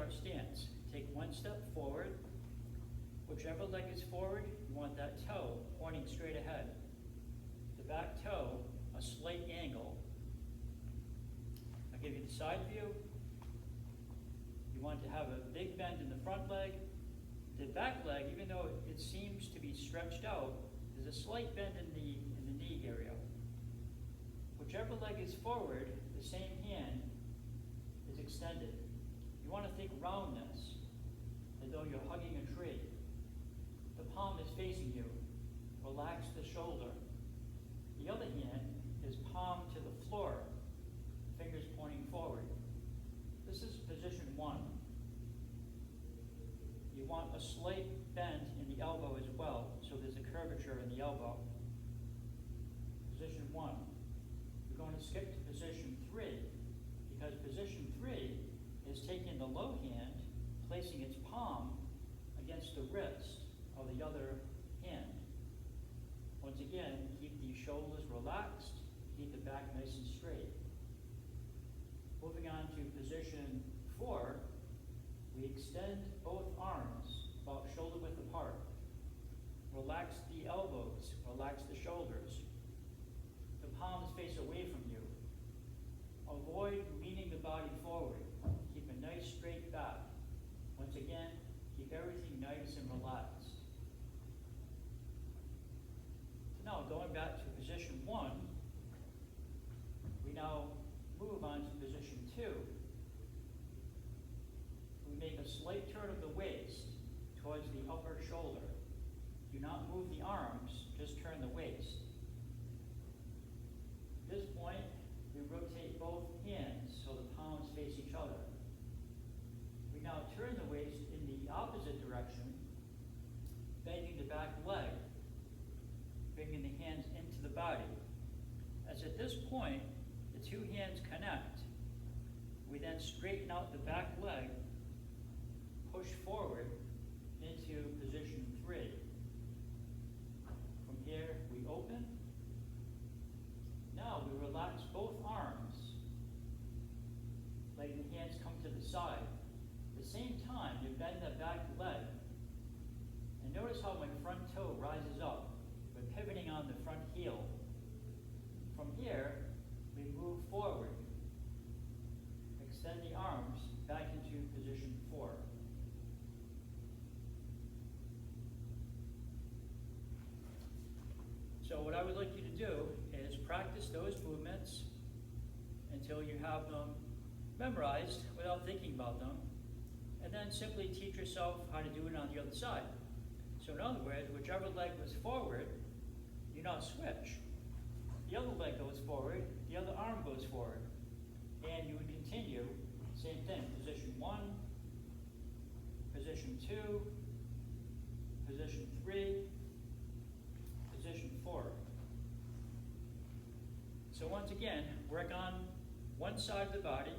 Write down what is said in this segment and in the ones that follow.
our stance. Take one step forward. Whichever leg is forward, you want that toe pointing straight ahead. The back toe, a slight angle. I'll give you the side view. You want to have a big bend in the front leg. The back leg, even though it seems to be stretched out, there's a slight bend in the knee area. Whichever leg is forward, the same hand is extended. You want to think roundness, as though you're hugging a tree. The palm is facing you. Relax the shoulder. The other hand is palm to the floor, fingers pointing forward. This is position 1. You want a slight bend in the elbow as well, so there's a curvature in the elbow. Position 1. We're going to skip to position 3, because position 3 is taking the low hand, placing its palm against the wrist of the other hand. Once again, keep the shoulders relaxed, keep the back nice and straight. Moving on to position 4, we extend both arms about shoulder width apart. Relax the elbows, relax the shoulders. The palms face away from you. Avoid leaning the body forward. Keep a nice straight back. Once again, keep everything nice and relaxed. So now, going back to position 1, we now move on to position 2. We make a slight turn of the waist towards the upper shoulder. Do not move the arms, just turn the waist. At this point, we rotate both hands so the palms face each other. We now turn the waist in the opposite direction, bending the back leg, bringing the hands into the body. As at this point, the two hands connect. We then straighten out the back leg, push forward into position 3. From here, we open. Now we relax both arms, letting the hands come to the side. At the same time, you bend the back leg. And notice how my front toe rises up. We're pivoting on the front heel. From here, we move forward. Extend the arms back into position 4. So what I would like you to do is practice those movements until you have them memorized without thinking about them, and then simply teach yourself how to do it on the other side. So in other words, whichever leg was forward, you now switch. The other leg goes forward, the other arm goes forward. And you would continue, same thing, position 1, position 2, position 3, position 4. So once again, work on one side of the body.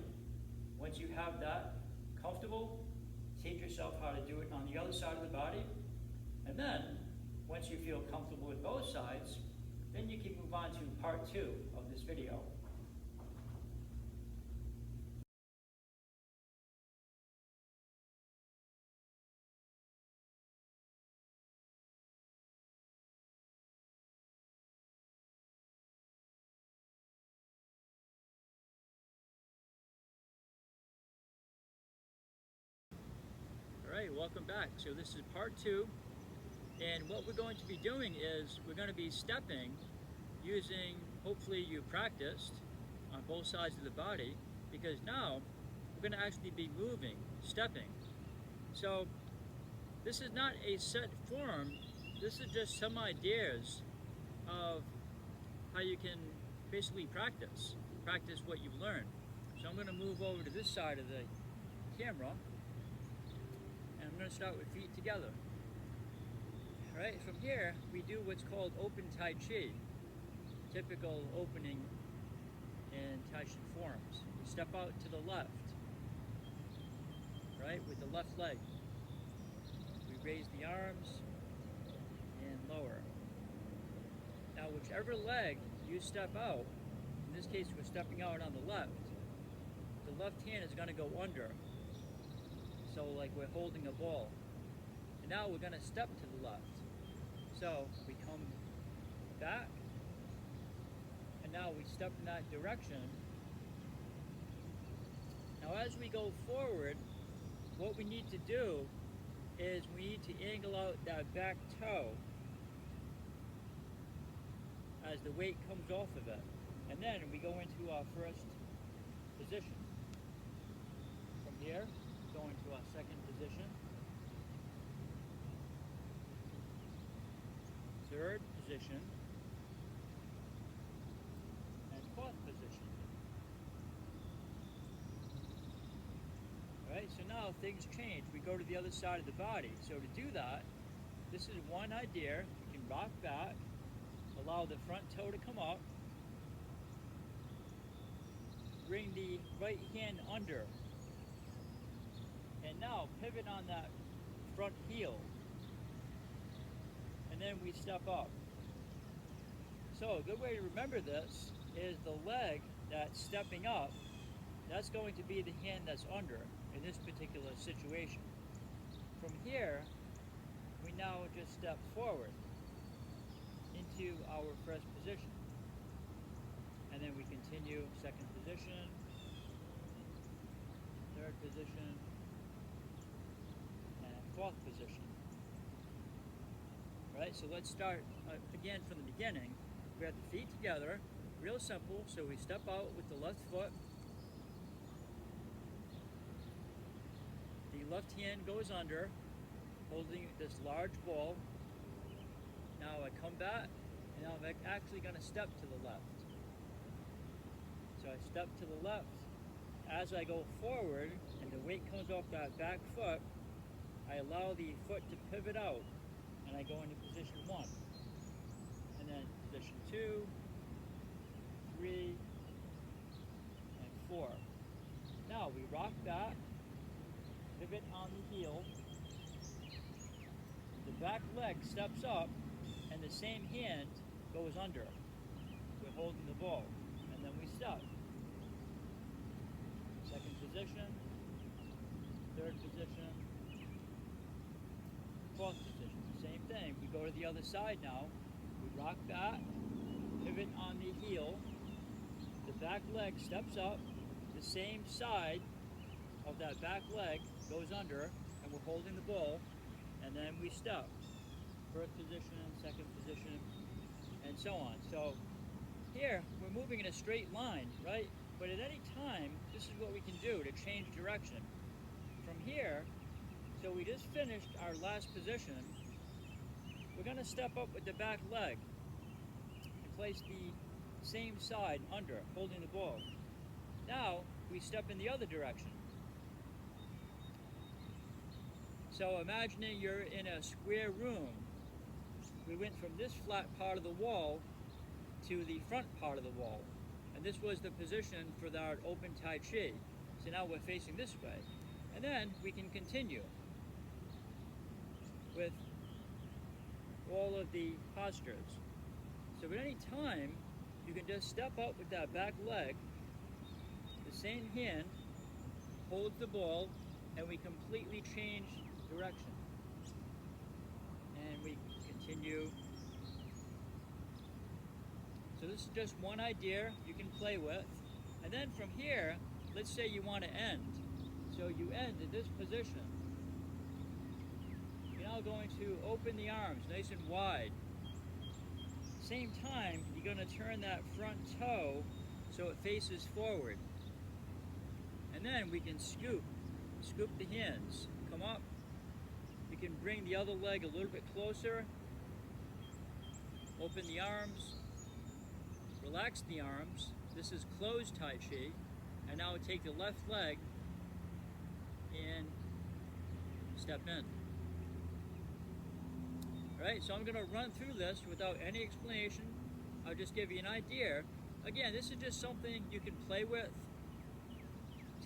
Once you have that comfortable, teach yourself how to do it on the other side of the body. And then, once you feel comfortable with both sides, then you can move on to part 2 of this video. Alright, welcome back. So this is part 2. And what we're going to be doing is we're going to be stepping using, hopefully you practiced on both sides of the body, because now we're going to actually be moving, stepping. So this is not a set form, this is just some ideas of how you can basically practice what you've learned. So I'm going to move over to this side of the camera, and I'm going to start with feet together. Alright, from here, we do what's called open Tai Chi, typical opening in Tai Chi forms. We step out to the left, right, with the left leg. We raise the arms and lower. Now, whichever leg you step out, in this case we're stepping out on the left hand is going to go under. So like we're holding a ball. And now we're gonna step to the left. So we come back, and now we step in that direction. Now as we go forward, what we need to do is we need to angle out that back toe as the weight comes off of it. And then we go into our first position. From here, go into our second position. Third position. And fourth position. Alright, so now things change. We go to the other side of the body. So to do that, this is one idea. You can rock back, allow the front toe to come up, bring the right hand under, and now pivot on that front heel, and then we step up. So a good way to remember this is the leg that's stepping up, that's going to be the hand that's under in this particular situation. From here, we now just step forward into our first position. And then we continue second position, third position, and fourth position. Right, so let's start again from the beginning. We have the feet together, real simple. So we step out with the left foot. The left hand goes under, holding this large ball. Now I come back, and now I'm actually going to step to the left. So I step to the left. As I go forward, and the weight comes off that back foot, I allow the foot to pivot out, and I go into position 1. And then position 2, 3, and 4. Now we rock back, pivot on the heel, the back leg steps up, and the same hand goes under. We're holding the ball, and then we step. Second position, third position, fourth position. Same thing. We go to the other side now. We rock back, pivot on the heel, the back leg steps up, the same side of that back leg goes under, and we're holding the ball, and then we step. First position, second position, and so on. So here, we're moving in a straight line, right? But at any time, this is what we can do to change direction. From here, so we just finished our last position, we're going to step up with the back leg and place the same side under, holding the ball. Now, we step in the other direction. So imagining you're in a square room. We went from this flat part of the wall to the front part of the wall. And this was the position for our open Tai Chi. So now we're facing this way. And then we can continue with all of the postures. So at any time, you can just step up with that back leg, the same hand holds the ball, and we completely change direction. And we continue. So this is just one idea you can play with. And then from here, let's say you want to end. So you end in this position. You're now going to open the arms nice and wide. Same time, you're going to turn that front toe so it faces forward. And then we can scoop the hands, come up. You can bring the other leg a little bit closer, open the arms, relax the arms. This is closed Tai Chi. And now take the left leg and step in. Alright, so I'm going to run through this without any explanation. I'll just give you an idea. Again, this is just something you can play with.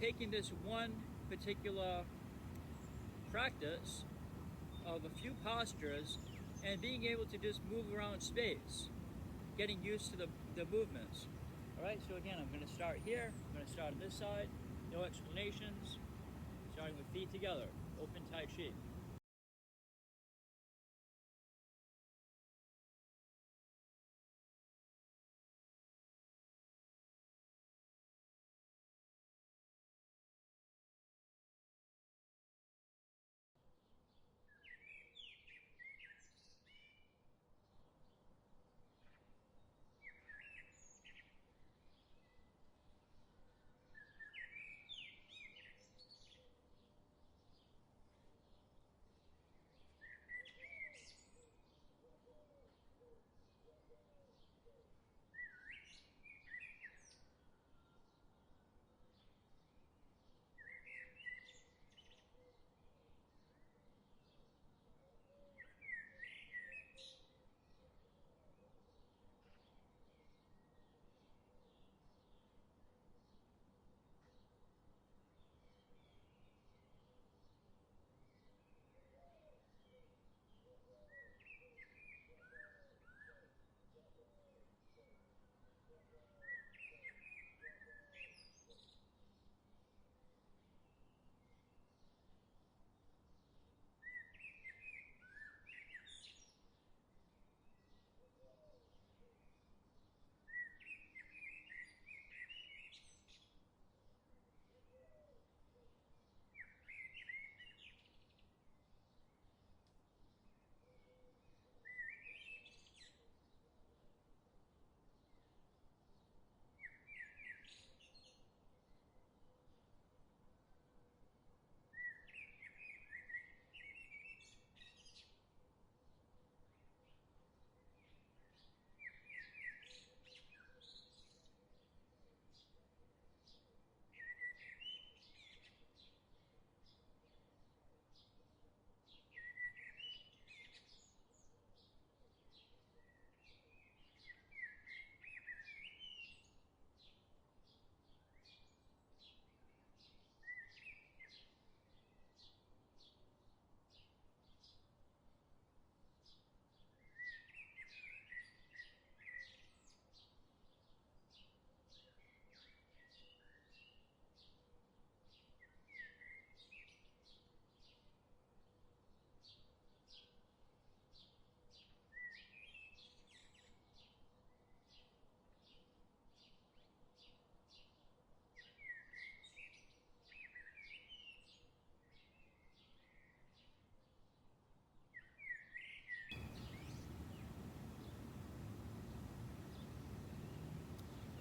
Taking this one particular practice of a few postures and being able to just move around space, getting used to the movements. Alright, so again, I'm going to start here. I'm going to start on this side. No explanations. Starting with feet together, open Tai Chi.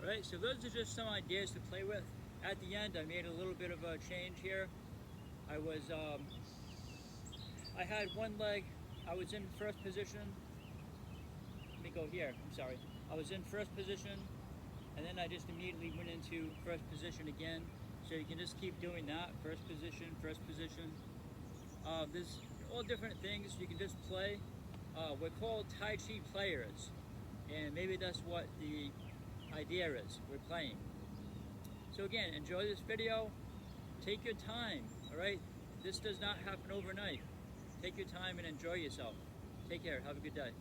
Alright, so those are just some ideas to play with. At the end, I made a little bit of a change here. I had one leg, I was in first position. Let me go here, I'm sorry. I was in first position, and then I just immediately went into first position again. So you can just keep doing that, first position, first position. There's all different things you can just play. We're called Tai Chi players, and maybe that's what the idea is, we're playing. So again, enjoy this video, take your time, all right? This does not happen overnight. Take your time and enjoy yourself. Take care, have a good day.